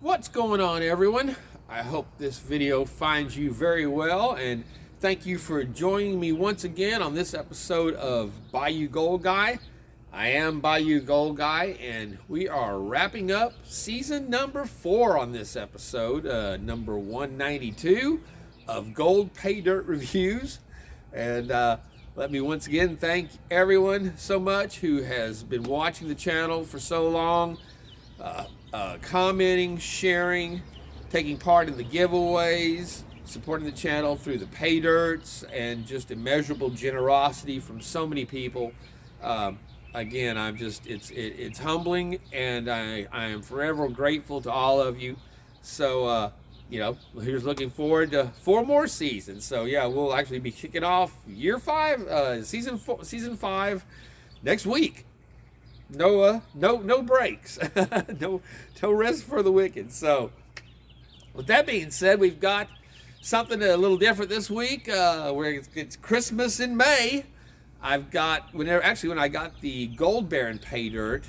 What's going on, everyone? I hope this video finds you very well, and thank you for joining me once again on this episode of Bayou Gold Guy. I am Bayou Gold Guy, and we are wrapping up season number 4 on this episode, number 192 of Gold Pay Dirt Reviews. And let me once again thank everyone so much who has been watching the channel for so long, commenting, sharing, taking part in the giveaways, supporting the channel through the pay dirts, and just immeasurable generosity from so many people. Again, it's humbling, and I am forever grateful to all of you. So here's looking forward to 4 more seasons. So yeah, we'll actually be kicking off year 5, season 5 next week. No breaks. no rest for the wicked. So with that being said, we've got something a little different this week. Where it's Christmas in May. When I got the Gold Baron Pay Dirt,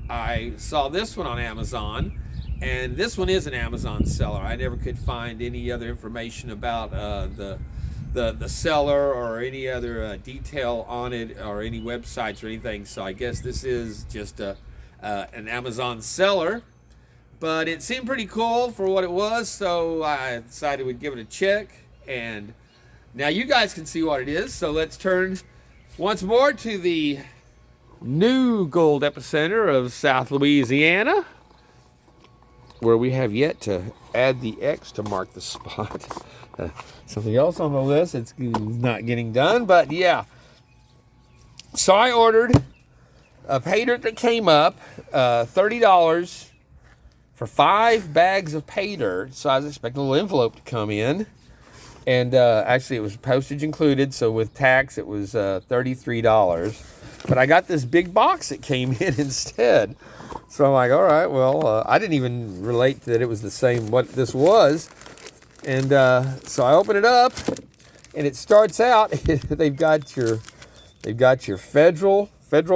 I saw this one on Amazon, and this one is an Amazon seller. I never could find any other information about the seller or any other detail on it, or any websites or anything. So I guess this is just an Amazon seller, but it seemed pretty cool for what it was. So I decided we'd give it a check, and now you guys can see what it is. So let's turn once more to the new gold epicenter of South Louisiana, where we have yet to add the X to mark the spot. Something else on the list, it's not getting done, but yeah. So I ordered a pay dirt that came up, $30 for 5 bags of pay dirt. So I was expecting a little envelope to come in, and actually it was postage included, so with tax it was $33. But I got this big box that came in instead. So I'm like, all right, well, I didn't even relate that it was the same what this was. And so I open it up, and it starts out, they've got your federal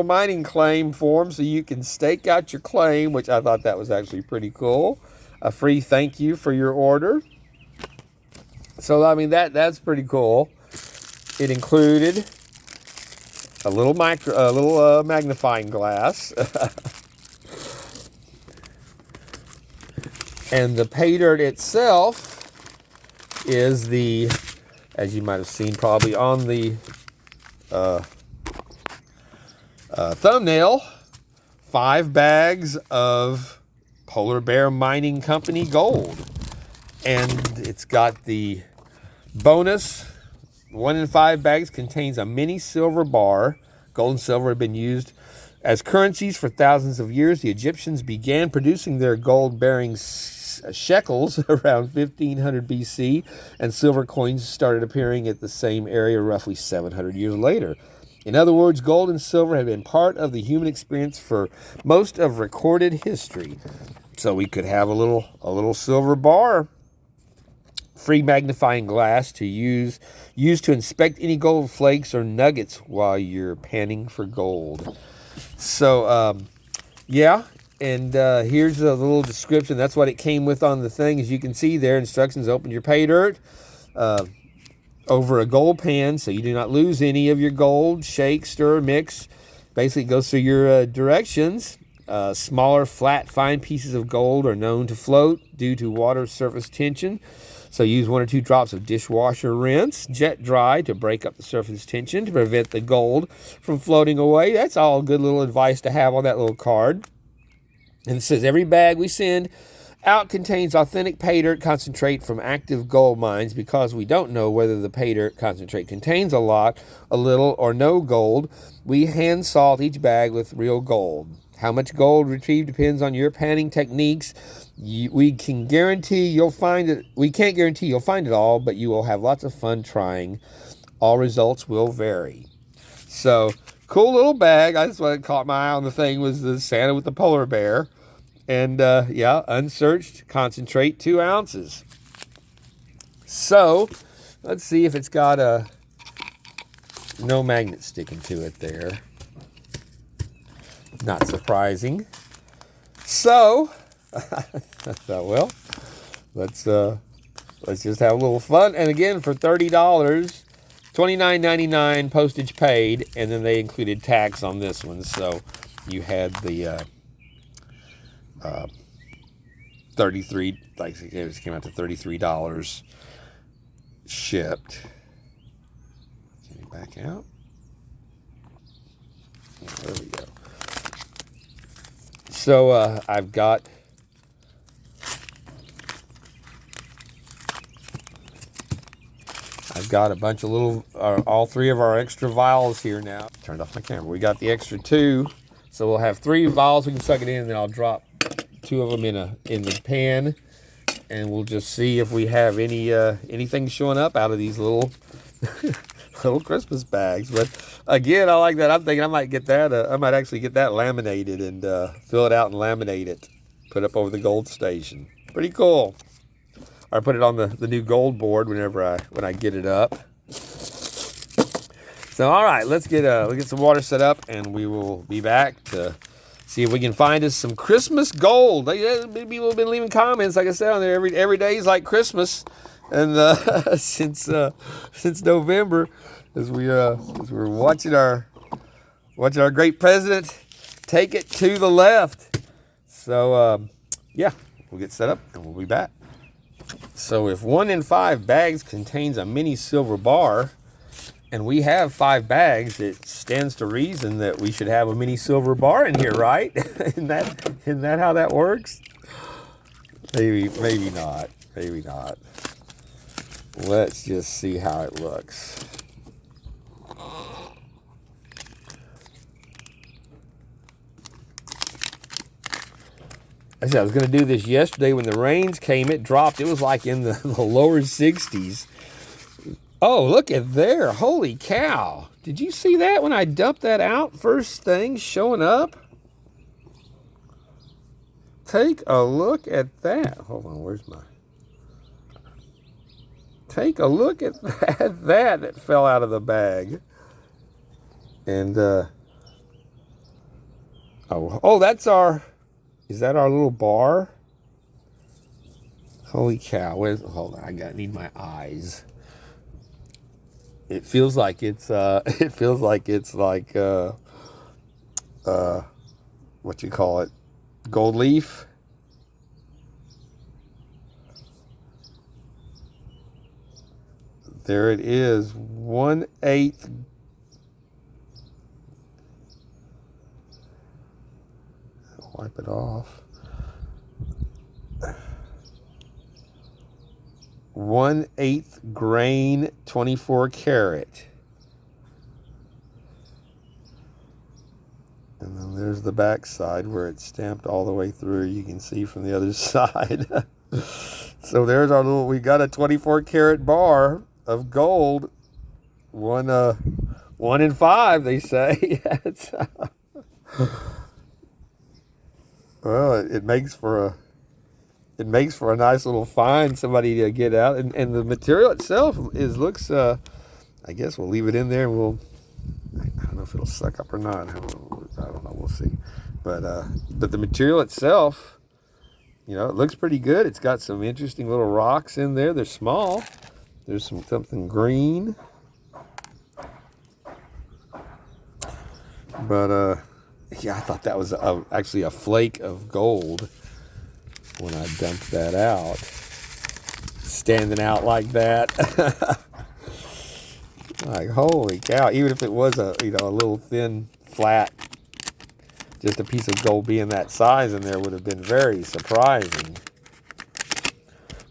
mining claim form, so you can stake out your claim, which I thought that was actually pretty cool. A free thank you for your order. So I mean that's pretty cool. It included a little magnifying glass. And the pay dirt itself is as you might have seen probably on the thumbnail, 5 bags of Polar Bear Mining Company gold. And it's got the bonus, 1 in 5 bags contains a mini silver bar. Gold and silver have been used as currencies for thousands of years. The Egyptians began producing their gold-bearing shekels around 1500 BC, and silver coins started appearing at the same area roughly 700 years later. In other words, gold and silver have been part of the human experience for most of recorded history. So we could have a little silver bar, free magnifying glass to use to inspect any gold flakes or nuggets while you're panning for gold. So yeah. And here's a little description. That's what it came with on the thing. As you can see there, instructions: open your pay dirt over a gold pan so you do not lose any of your gold. Shake, stir, mix. Basically, it goes through your directions. Smaller, flat, fine pieces of gold are known to float due to water surface tension. So use 1 or 2 drops of dishwasher rinse. Jet dry to break up the surface tension to prevent the gold from floating away. That's all good little advice to have on that little card. And it says every bag we send out contains authentic pay dirt concentrate from active gold mines. Because we don't know whether the pay dirt concentrate contains a lot, a little, or no gold, we hand salt each bag with real gold. How much gold retrieved depends on your panning techniques. We can't guarantee you'll find it all, but you will have lots of fun trying. All results will vary. So cool little bag. That's what caught my eye on the thing, was the Santa with the polar bear. And yeah, unsearched concentrate, 2 ounces. So let's see if it's got no magnet sticking to it there. Not surprising. So I thought, well, let's just have a little fun. And again, for $30, $29.99 postage paid, and then they included tax on this one. So you had the 33, like it came out to $33 shipped. Can you back out? Yeah, there we go. So I've got a bunch of little, all three of our extra vials here now. Turned off my camera. We got the extra two, so we'll have 3 vials. We can suck it in, and then I'll drop 2 of them in the pan, and we'll just see if we have anything showing up out of these little little Christmas bags. But again, I like that. I'm thinking I might get that. I might actually get that laminated and fill it out and laminate it. Put it up over the gold station. Pretty cool. Or put it on the new gold board when I get it up. So all right, let's get some water set up, and we will be back to see if we can find us some Christmas gold. People have been leaving comments, like I said, on there. Every day is like Christmas, and since November, as we're watching our great president take it to the left. So yeah, we'll get set up and we'll be back. So if 1 in 5 bags contains a mini silver bar, and we have 5 bags, it stands to reason that we should have a mini silver bar in here, right? Isn't that how that works? Maybe not. Maybe not. Let's just see how it looks. I was going to do this yesterday when the rains came. It dropped. It was like in the lower 60s. Oh, look at there. Holy cow. Did you see that when I dumped that out? First thing showing up. Take a look at that. Hold on, where's my... Take a look at that fell out of the bag. And, oh, that's our... Is that our little bar? Holy cow. Hold on, I need my eyes. It feels like it's like what you call it? Gold leaf. There it is. 1/8. Wipe it off. 1/8 grain, 24 karat. And then there's the back side where it's stamped all the way through. You can see from the other side. So there's our little, we got a 24 karat bar of gold. 1 in 5, they say. Well, it makes for a nice little find, somebody to get out, and the material itself looks. I guess we'll leave it in there, and I don't know if it'll suck up or not. I don't know. We'll see. But the material itself, it looks pretty good. It's got some interesting little rocks in there. They're small. There's something green. But yeah, I thought that was actually a flake of gold when I dumped that out. Standing out like that. Like, holy cow. Even if it was a little thin, flat, just a piece of gold being that size in there would have been very surprising.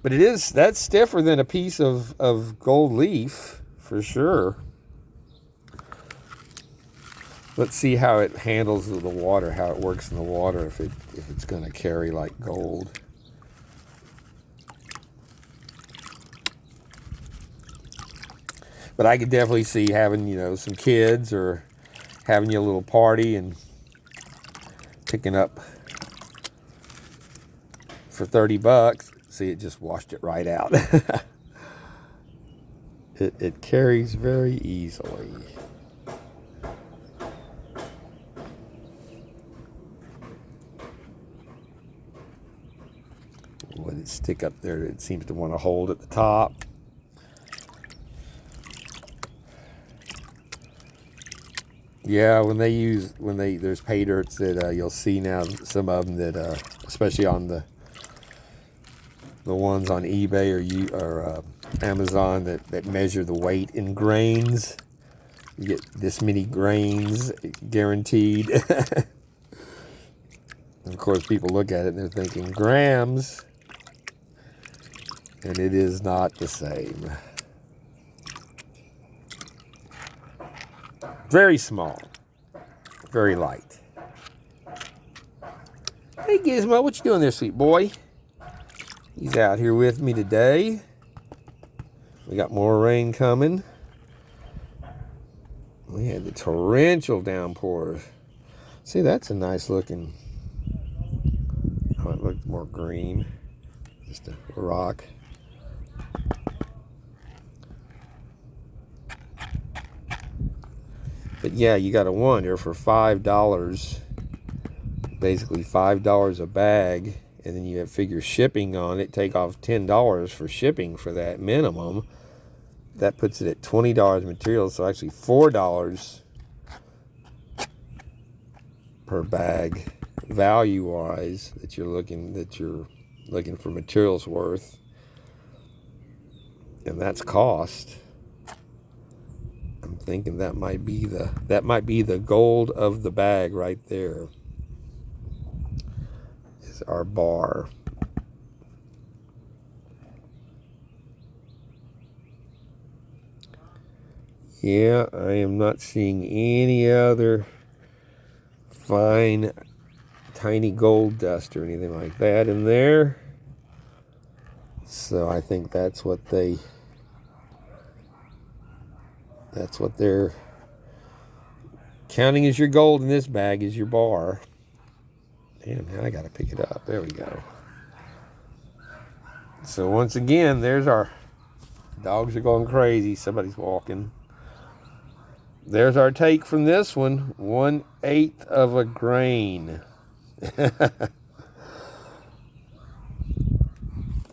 But that's stiffer than a piece of gold leaf, for sure. Let's see how it handles the water, how it works in the water, if it's going to carry like gold. But I could definitely see having, some kids or having a little party and picking up for $30. See, it just washed it right out. It carries very easily. Let it stick up there. It seems to want to hold at the top. Yeah, there's pay dirts that you'll see now, some of them that, especially on the ones on eBay or Amazon that measure the weight in grains. You get this many grains guaranteed. And of course, people look at it and they're thinking grams, and it is not the same. Very small, very light. Hey Gizmo, what you doing there, sweet boy? He's out here with me today. We got more rain coming. We had the torrential downpours. See, that's a nice looking. Oh, it looked more green. Just a rock. But yeah, you gotta wonder, for $5, basically $5 a bag, and then you have figure shipping on it, take off $10 for shipping for that minimum. That puts it at $20 material, so actually $4 per bag value-wise that you're looking for materials worth, and that's cost. I'm thinking that might be the gold of the bag right there. Is our bar. Yeah, I am not seeing any other fine, tiny gold dust or anything like that in there. So I think that's what they're counting as your gold in this bag, is your bar. Damn, now I gotta pick it up. There we go. So once again, there's our dogs are going crazy. Somebody's walking. There's our take from this one. 1/8 of a grain.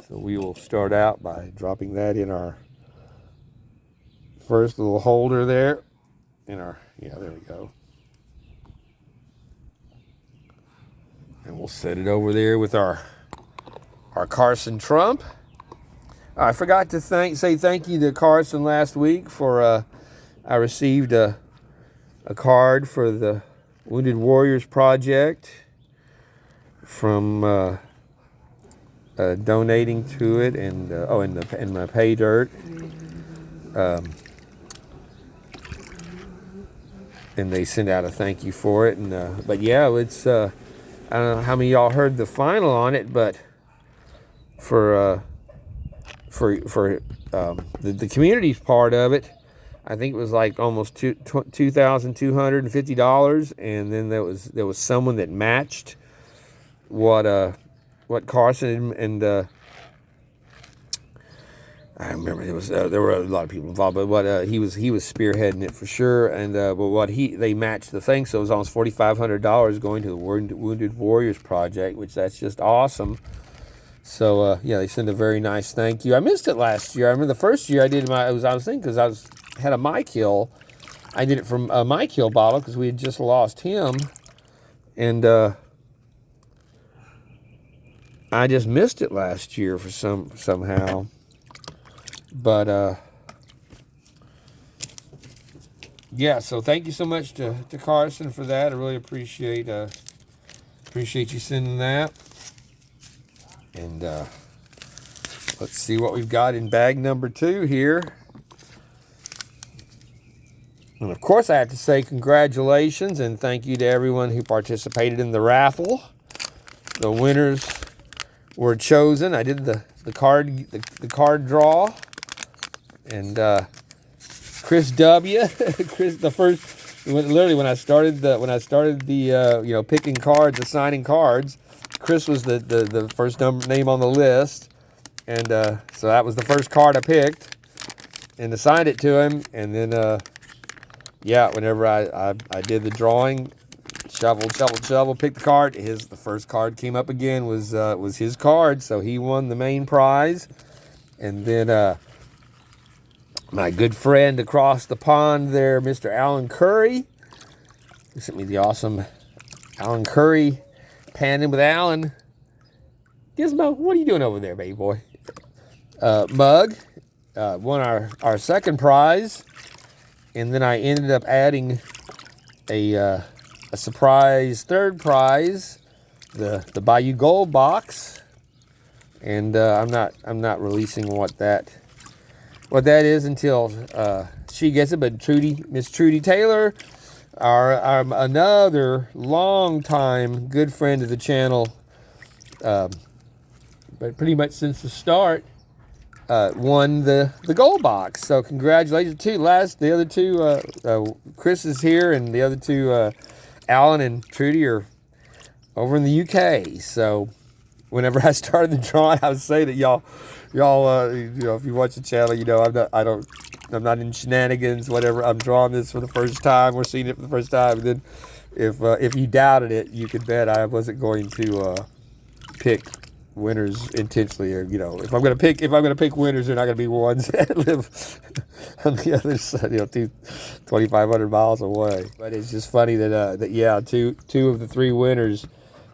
So we will start out by dropping that in our first little holder there. Yeah, there we go. And we'll set it over there with our Carson Trump. I forgot to say thank you to Carson last week for I received a card for the Wounded Warriors Project from donating to it, and in my PAYDIRT. And they sent out a thank you for it, and but yeah, it's I don't know how many of y'all heard the final on it, but for the community's part of it, I think it was like almost $2,250, and then there was someone that matched what Carson and I remember there were a lot of people involved, but what he was spearheading it for sure, and but what they matched the thing, so it was almost $4,500 going to the Wounded Warriors Project, which that's just awesome. So yeah, they sent a very nice thank you. I missed it last year. I remember the first year I did I was thinking, because I had a My Kill. I did it from a My Kill bottle because we had just lost him, and I just missed it last year for somehow. But yeah, so thank you so much to Carson for that. I really appreciate you sending that. And let's see what we've got in bag number 2 here. And of course, I have to say congratulations and thank you to everyone who participated in the raffle. The winners were chosen. I did the card draw, and Chris W. Chris, literally when I started the picking cards, assigning cards, Chris was the first name on the list, and so that was the first card I picked and assigned it to him, and then yeah, whenever I did the drawing, Shovel, shovel, shovel. Pick the card. The first card came up again was his card, so he won the main prize. And then my good friend across the pond there, Mr. Alan Curry, he sent me the awesome Alan Curry Panning with Alan. Gizmo, what are you doing over there, baby boy? Mug won our second prize, and then I ended up adding a surprise third prize, the Bayou Gold box, and I'm not releasing what that is until she gets it. But Miss Trudy Taylor, our another longtime good friend of the channel, but pretty much since the start, won the gold box. So congratulations to the other two. Chris is here, and the other two, Alan and Trudy, are over in the UK. So whenever I started the drawing, I was saying that y'all, if you watch the channel, I'm not in shenanigans. Whatever, I'm drawing this for the first time. We're seeing it for the first time. And then, if you doubted it, you could bet I wasn't going to pick winners intentionally, or if I'm gonna pick winners, they're not gonna be ones that live on the other side, 2,500 miles away. But it's just funny that two of the three winners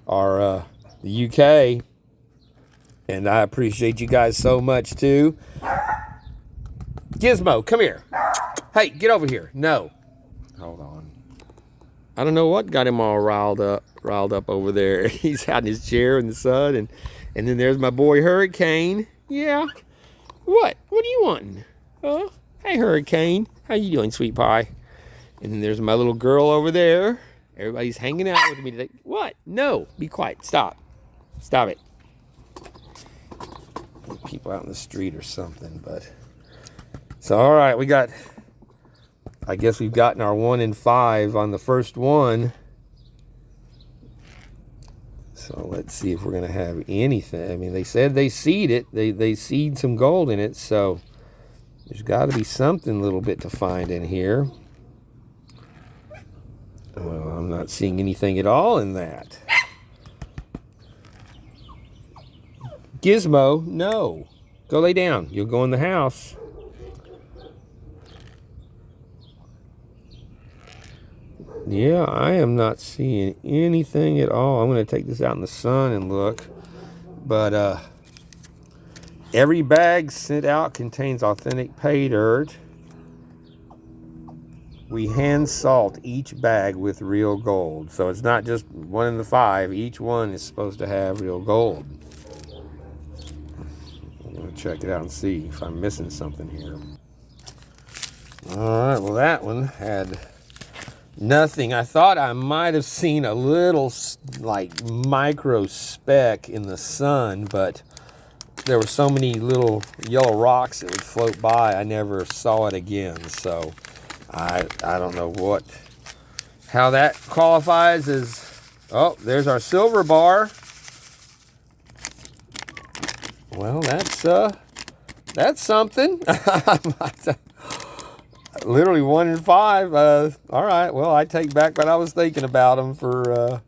are the UK, and I appreciate you guys so much too. Gizmo, come here. Hey, get over here. No, hold on. I don't know what got him all riled up over there. He's out in his chair in the sun, and then there's my boy Hurricane. Yeah. What are you wanting? Huh? Hey, Hurricane. How you doing, sweet pie? And then there's my little girl over there. Everybody's hanging out with me today. What? No. Be quiet. Stop. Stop it. People out in the street or something, but. So, all right. I guess we've gotten our 1 in 5 on the first one. So let's see if we're going to have anything. I mean, they said they seed it. They seed some gold in it. So there's got to be something a little bit to find in here. Well, I'm not seeing anything at all in that. Gizmo, no. Go lay down. You'll go in the house. Yeah, I am not seeing anything at all. I'm going to take this out in the sun and look. But every bag sent out contains authentic pay dirt. We hand salt each bag with real gold. So it's not just 1 in the 5. Each one is supposed to have real gold. I'm going to check it out and see if I'm missing something here. All right, well, that one had nothing. I thought I might have seen a little like micro speck in the sun, but there were so many little yellow rocks that would float by, I never saw it again. So I don't know how that qualifies as. Oh, there's our silver bar. Well, that's something. Literally 1 in 5. All right. Well, I take back what I was thinking about them for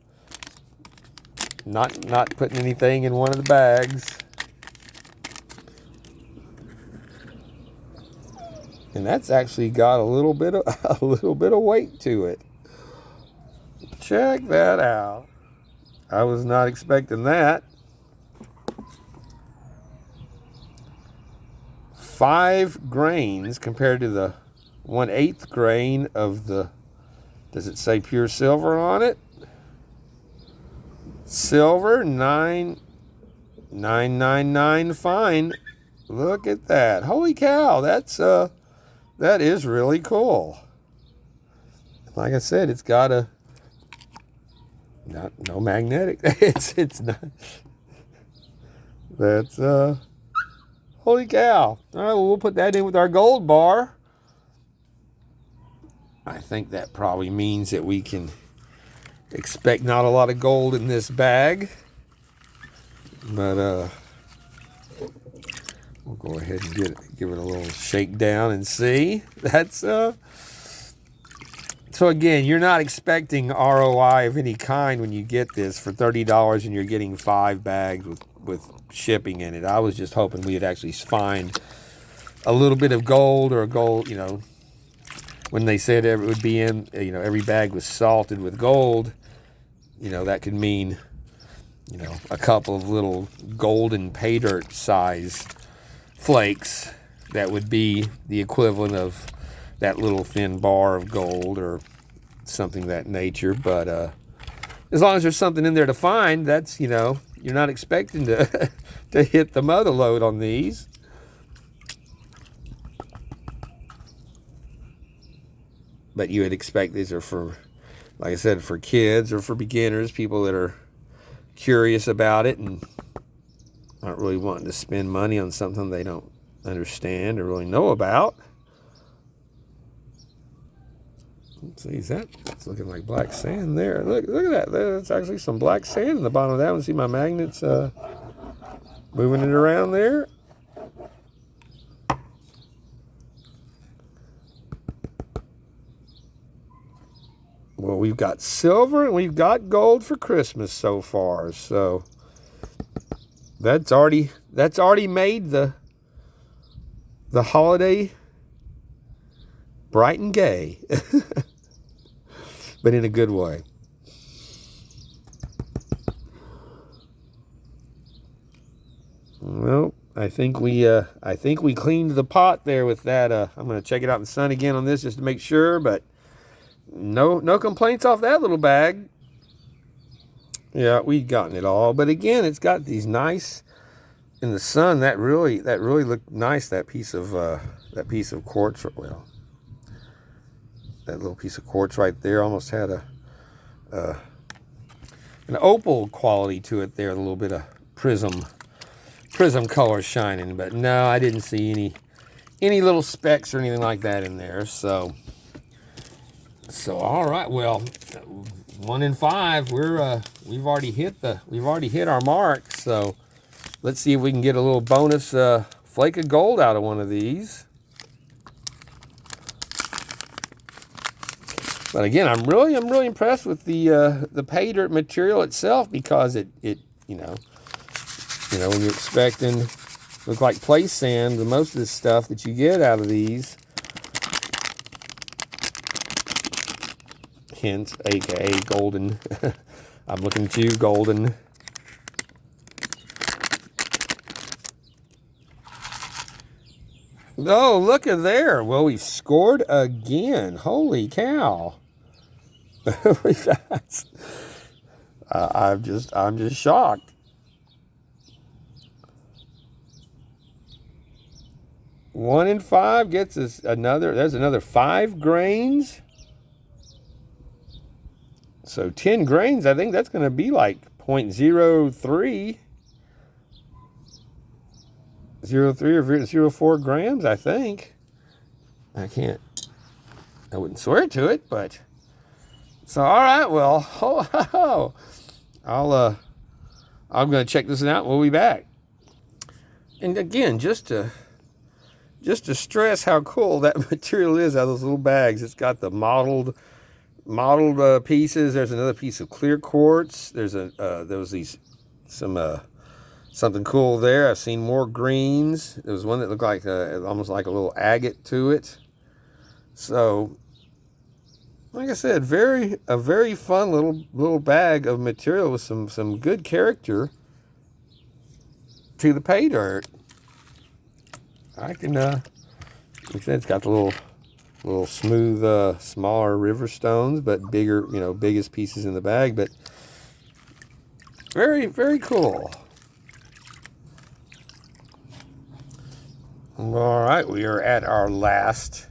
not putting anything in one of the bags. And that's actually got a little bit of weight to it. Check that out. I was not expecting that. 5 grains compared to the 1/8 grain of the, does it say pure silver on it? Silver 9999 fine. Look at that. Holy cow, that is really cool. Like I said, it's got no magnetic. it's not. That's holy cow. All right, well, we'll put that in with our gold bar. I think that probably means that we can expect not a lot of gold in this bag. But we'll go ahead and give it a little shake down and see. That's So again, you're not expecting ROI of any kind when you get this for $30 and you're getting 5 bags with shipping in it. I was just hoping we would actually find a little bit of gold, or a gold, you know, when they said it would be in, you know, every bag was salted with gold, you know, that could mean, you know, a couple of little golden pay dirt size flakes that would be the equivalent of that little thin bar of gold or something of that nature. But as long as there's something in there to find, that's, you know, you're not expecting to to hit the mother load on these. But you would expect these are for, like I said, for kids or for beginners, people that are curious about it and aren't really wanting to spend money on something they don't understand or really know about. Let's see, that's looking like black sand there. Look at that. There's actually some black sand in the bottom of that one. See my magnets moving it around there? Well, we've got silver and we've got gold for Christmas so far. So that's already made the holiday bright and gay. But in a good way. Well, I think we cleaned the pot there with that. I'm going to check it out in the sun again on this just to make sure, but no complaints off that little bag. Yeah, we've gotten it all, but again, it's got these nice in the sun. That really looked nice. That piece of quartz. Well, that little piece of quartz right there almost had an opal quality to it there, a little bit of prism color shining. But no, I didn't see any little specks or anything like that in there. So all right, well, 1 in 5, we've already hit our mark. So let's see if we can get a little bonus flake of gold out of one of these. But again, I'm really impressed with the pay dirt material itself, because it you know when you're expecting look like place sand, the most of this stuff that you get out of these, hint, aka golden. I'm looking at you, golden. Oh, look at there. Well, we've scored again. Holy cow. I'm just shocked. 1 in 5 gets us there's another 5 grains. So 10 grains, I think that's going to be like 0.03. 0.3 or 0.04 grams, I think. I wouldn't swear to it, but. So, all right, well, I'm going to check this out. We'll be back. And again, just to stress how cool that material is out of those little bags. It's got the mottled pieces. There's another piece of clear quartz. There was something cool there. I've seen more greens. There was one that looked like almost like a little agate to it. So, like I said, a very fun little bag of material with some good character to the pay dirt. I can, like I said, it's got the little smooth, smaller river stones, but bigger, biggest pieces in the bag. But very, very cool. All right, we are at our last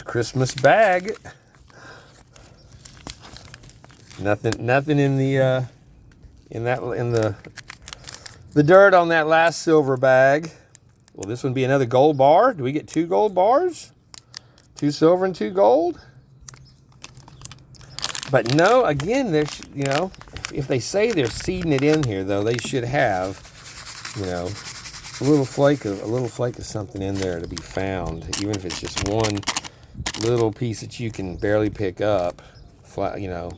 Christmas bag. Nothing in the dirt on that last silver bag. Will this one be another gold bar? Do we get 2 gold bars? 2 silver and 2 gold? But no, again, there's, if they say they're seeding it in here, though, they should have, a little flake of something in there to be found, even if it's just little piece that you can barely pick up. Flat, you know.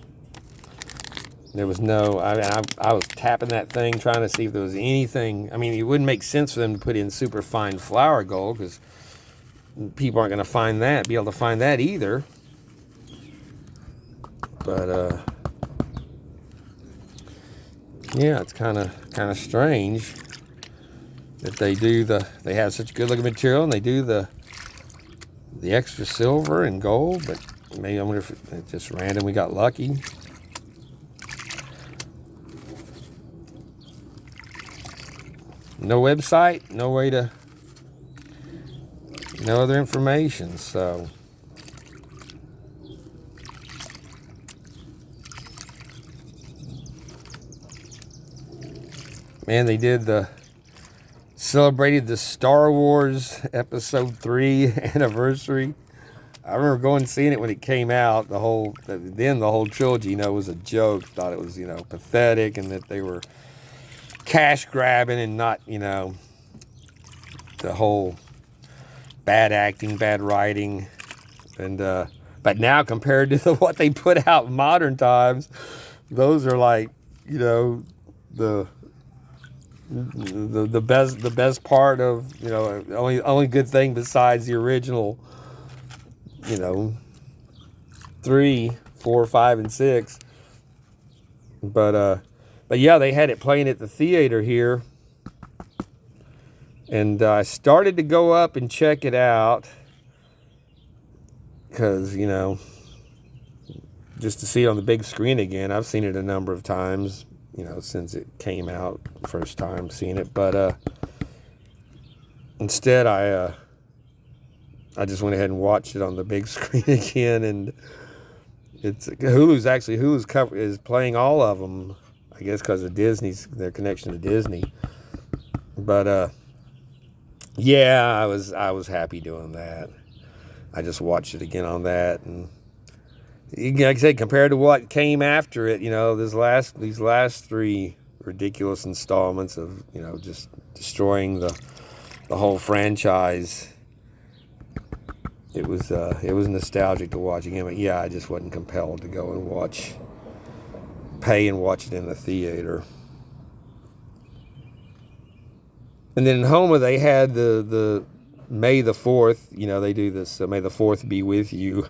There was no, I mean, I was tapping that thing trying to see if there was anything. I mean, it wouldn't make sense for them to put in super fine flour gold because people aren't going to find that, be able to find that either. But, yeah, it's kind of strange that they have such good looking material and they do the extra silver and gold, but maybe I wonder if it's just random. We got lucky. No website, no way to, no other information, so. Man, they celebrated the Star Wars Episode 3 anniversary. I remember going and seeing it when it came out. The whole trilogy, you know, was a joke. Thought it was, you know, pathetic and that they were cash grabbing and not, you know, the whole bad acting, bad writing. And, but now compared to what they put out in modern times, those are like, you know, the best part of, you know, only good thing besides the original, you know, 3, 4, 5, and 6. But yeah, they had it playing at the theater here, and I started to go up and check it out because, you know, just to see it on the big screen again. I've seen it a number of times, you know, since it came out the first time seeing it, but instead I just went ahead and watched it on the big screen again, and Hulu's is playing all of them, I guess because of their connection to Disney. But yeah, I was happy doing that. I just watched it again on that, and like I said, compared to what came after it, you know, these last 3 ridiculous installments of, you know, just destroying the whole franchise. It was nostalgic to watch again, but yeah, I just wasn't compelled to go and pay and watch it in the theater. And then in Homa, they had the May the 4th, you know, they do this, May the 4th be with you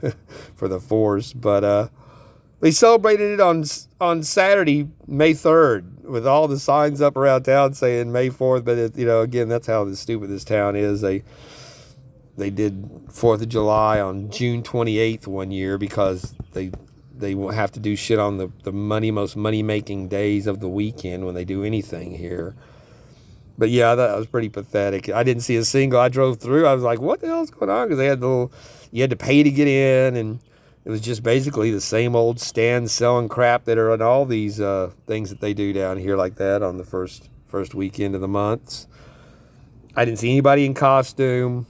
for the Force, but they celebrated it on Saturday, May 3rd, with all the signs up around town saying May 4th, but you know, again, that's how stupid this town is. They did 4th of July on June 28th one year because they won't have to do shit on the most money-making days of the weekend when they do anything here. But yeah, that was pretty pathetic. I didn't see a single. I drove through. I was like, what the hell's going on? Because they had you had to pay to get in, and it was just basically the same old stands selling crap that are on all these things that they do down here like that on the first weekend of the months. I didn't see anybody in costume.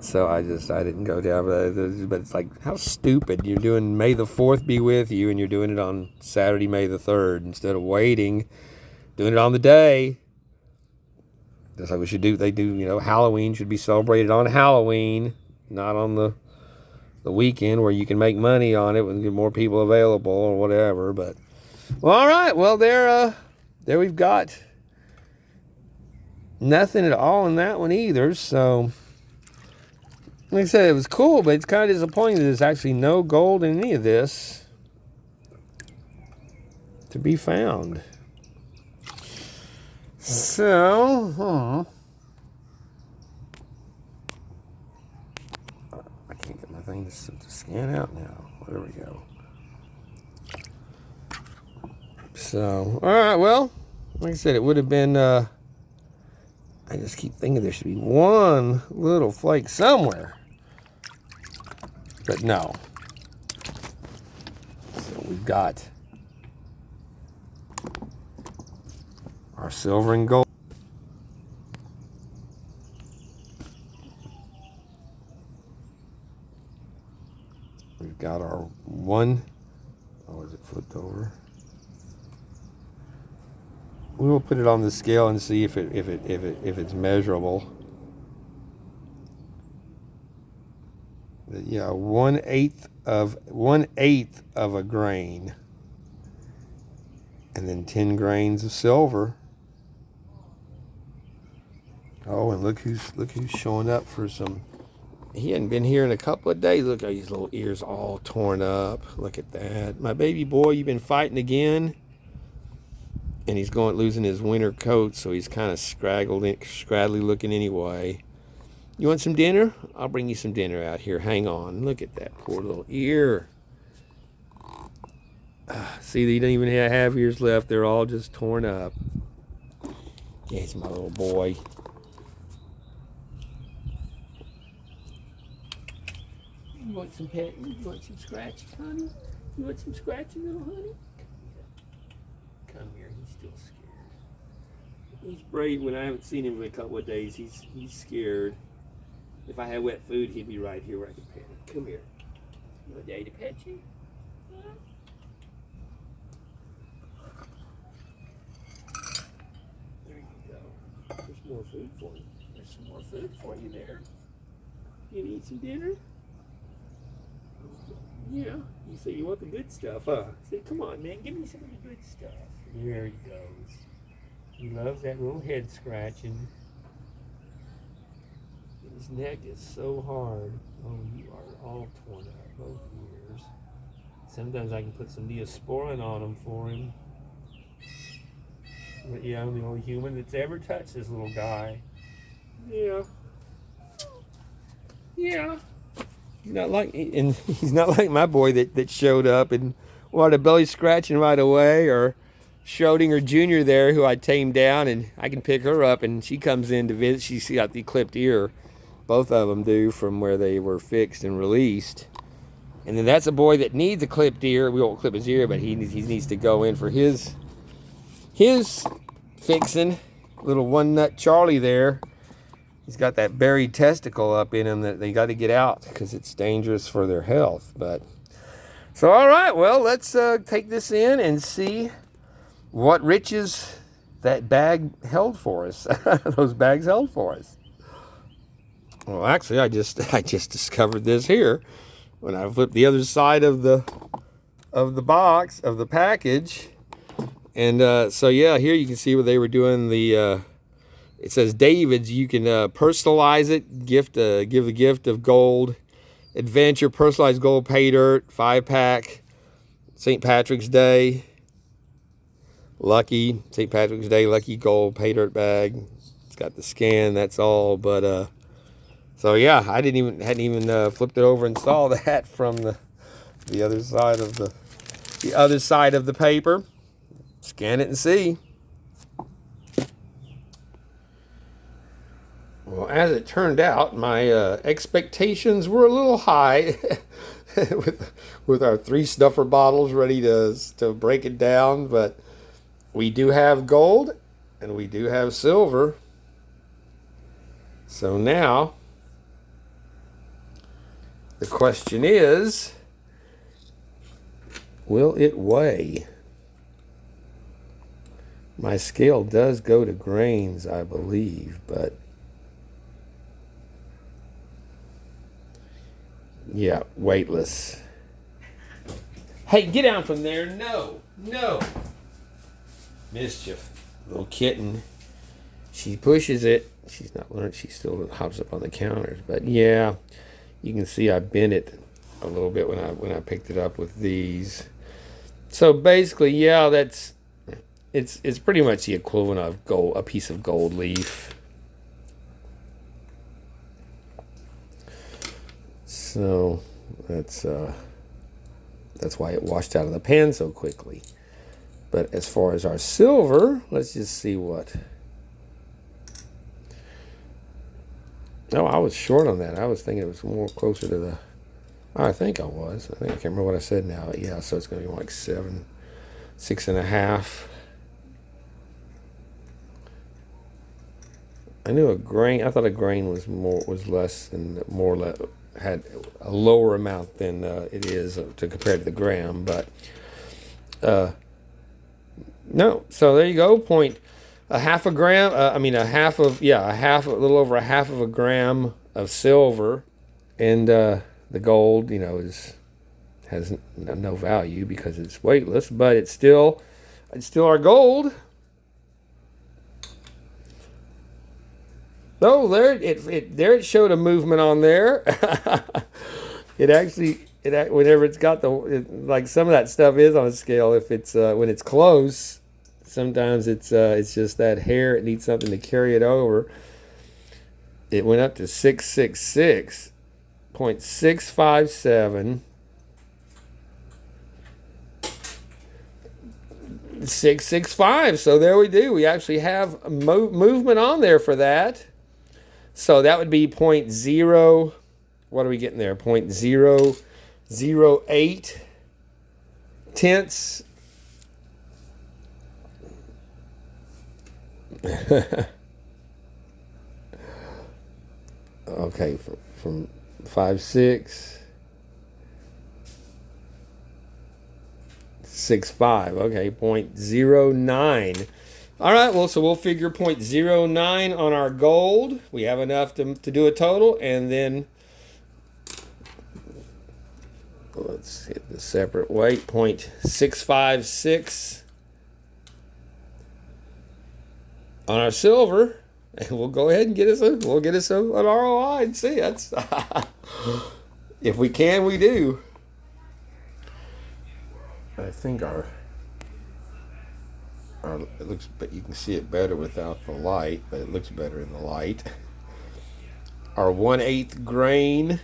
So I didn't go down, but it's like, how stupid. You're doing May the 4th be with you, and you're doing it on Saturday, May the 3rd, instead of waiting, doing it on the day. Just like they do, you know, Halloween should be celebrated on Halloween, not on the weekend where you can make money on it and get more people available or whatever. But, well, all right, well, there we've got nothing at all in that one either, so... Like I said, it was cool, but it's kind of disappointing that there's actually no gold in any of this to be found. So, I can't get my thing to scan out now. There we go. So, all right, well, like I said, it would have been... I just keep thinking there should be one little flake somewhere. But no. So we've got our silver and gold. We've got our one. Oh, is it flipped over? We will put it on the scale and see if it's measurable. Yeah, 1/8 of a grain. And then 10 grains of silver. Oh, and look who's showing up for some. He hadn't been here in a couple of days. Look at his little ears all torn up. Look at that. My baby boy, you've been fighting again. And he's losing his winter coat, so he's kind of scraggly looking anyway. You want some dinner? I'll bring you some dinner out here. Hang on. Look at that poor little ear. See, he doesn't even have ears left. They're all just torn up. Here's my little boy. You want some petting? You want some scratching, honey? You want some scratching, little honey? Come here. He's still scared. He's brave. When I haven't seen him in a couple of days, he's scared. If I had wet food, he'd be right here where I could pet him. Come here. You want Daddy to pet you? Huh? There you go. There's more food for you. There's some more food for you there. You gonna eat some dinner? Yeah. You say you want the good stuff, huh? Say, come on, man. Give me some of the good stuff. There he goes. He loves that little head scratching. His neck is so hard. Oh, you are all torn up, both ears. Sometimes I can put some Neosporin on them for him. But yeah, I'm the only human that's ever touched this little guy. Yeah. Yeah. He's not like my boy that showed up and wanted a belly scratching right away, or Schrodinger Jr. there, who I tamed down, and I can pick her up, and she comes in to visit. She's got the clipped ear. Both of them do, from where they were fixed and released. And then that's a boy that needs a clipped ear. We won't clip his ear, but he needs to go in for his fixing. Little one nut Charlie there. He's got that buried testicle up in him that they got to get out because it's dangerous for their health. But so, all right, well, let's take this in and see what riches that bag held for us. Those bags held for us. Well, actually, I just discovered this here when I flipped the other side of the box of the package, and so yeah, here you can see where they were doing the. It says David's. You can personalize it, give the gift of gold, adventure, personalized gold pay dirt, 5-pack, St. Patrick's Day, lucky St. Patrick's Day lucky gold pay dirt bag. It's got the scan. That's all, but. So yeah, I hadn't even flipped it over and saw that from the other side of the paper. Scan it and see. Well, as it turned out, my expectations were a little high with our 3 snuffer bottles ready to break it down, but we do have gold and we do have silver. So now the question is, will it weigh? My scale does go to grains, I believe, but yeah, weightless. Hey, get down from there. No. Mischief. Little kitten. She pushes it. She's not learned. She still hops up on the counters, but yeah. You can see I bent it a little bit when I picked it up with these. So basically, yeah, it's pretty much the equivalent of gold, a piece of gold leaf. So that's why it washed out of the pan so quickly. But as far as our silver, let's just see what. No, I was short on that. I was thinking it was more closer to the. I think I was. I can't remember what I said now. But yeah, so it's going to be like 6.5. I knew a grain. I thought a grain was less than more or less, had a lower amount than it is to compare to the gram. But no. So there you go. A half a gram, a little over a half of a gram of silver. And then the gold, you know, has no value because it's weightless, but it's still our gold. Oh, there it showed a movement on there. Whenever it's got like some of that stuff is on a scale. If it's when it's close, sometimes it's just that hair. It needs something to carry it over. It went up to 666.657. 665. So there we do. We actually have movement on there for that. So that would be 0.0. What are we getting there? 0.008 tenths. Okay, from 5.6. 6.5. Okay, 0.09. All right, well, so we'll figure 0.09 on our gold. We have enough to do a total, and then let's hit the separate weight, 0.656 on our silver, and we'll go ahead and get us an ROI and see. That's if we can, we do. I think it looks, but you can see it better without the light, but it looks better in the light. Our 1/8 grain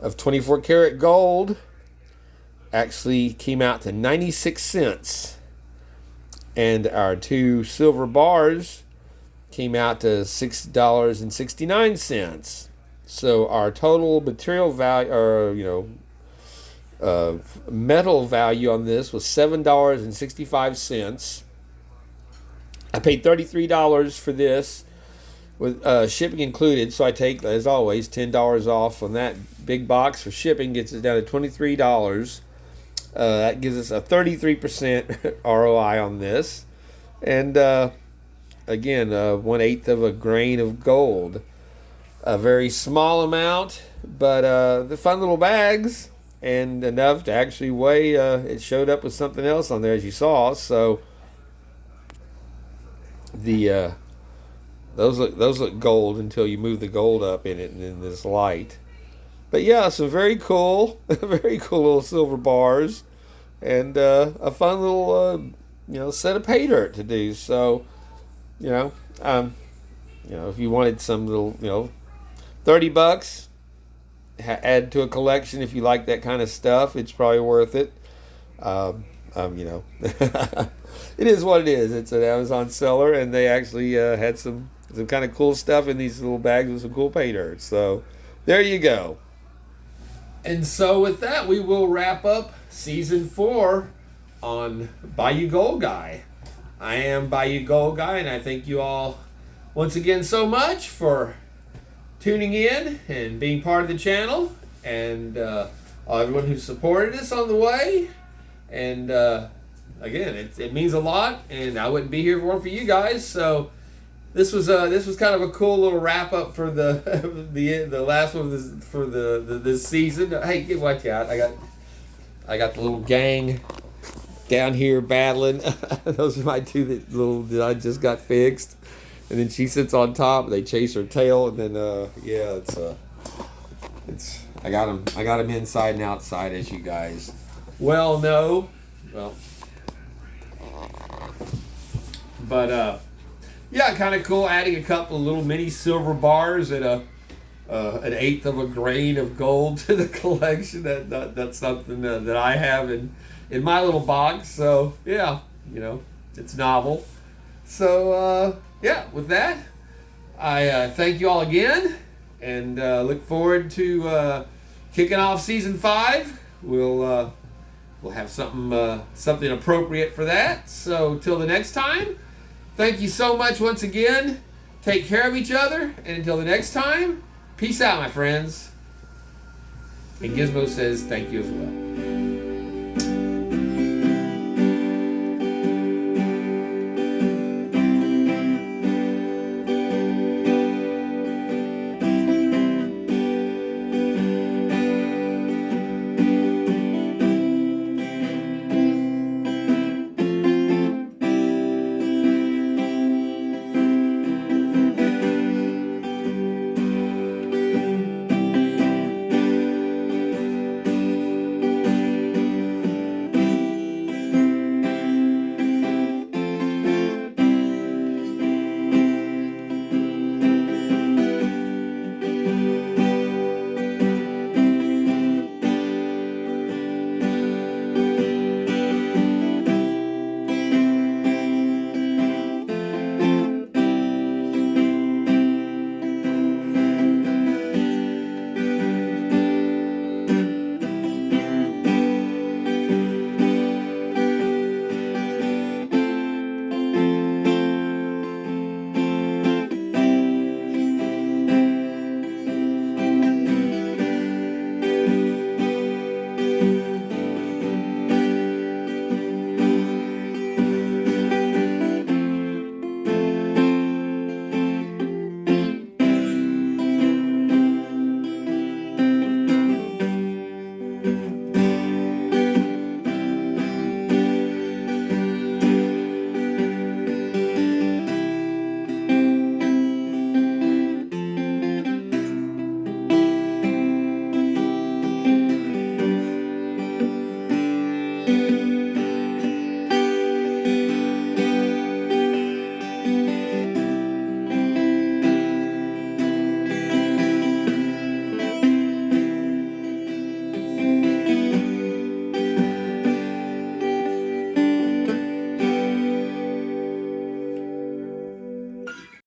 of 24 karat gold actually came out to 96 cents. And our 2 silver bars came out to $6.69. So our total material value, or metal value on this was $7.65. I paid $33 for this with shipping included, so I take, as always, $10 off on that big box for shipping, gets us down to $23. That gives us a 33% ROI on this, and again, 1/8 of a grain of gold. A very small amount, but the fun little bags, and enough to actually weigh. It showed up with something else on there, as you saw. So those look gold until you move the gold up in it and in this light. But yeah, some very cool, very cool little silver bars, and a fun little set of pay dirt to do. So if you wanted some little $30. Add to a collection if you like that kind of stuff. It's probably worth it. It is what it is. It's an Amazon seller, and they actually had some kind of cool stuff in these little bags with some cool pay dirt. So there you go. And so with that, we will wrap up season 4 on Bayou Gold Guy. I am Bayou Gold Guy, and I thank you all once again so much for tuning in and being part of the channel, and everyone who supported us on the way. And again, it means a lot, and I wouldn't be here if it weren't for you guys. So this was kind of a cool little wrap up for the the last one for this season. Hey, watch out! I got the little gang down here battling. Those are my 2 that I just got fixed. And then she sits on top. They chase her tail, and then it's I got them inside and outside, as you guys well know. But yeah, kind of cool. Adding a couple of little mini silver bars and an 1/8 of a grain of gold to the collection. That's something that I have in my little box. So yeah, it's novel. So yeah, with that, I thank you all again, and look forward to kicking off season 5. We'll have something appropriate for that. So till the next time, thank you so much once again. Take care of each other, and until the next time, peace out, my friends. And Gizmo says thank you as well.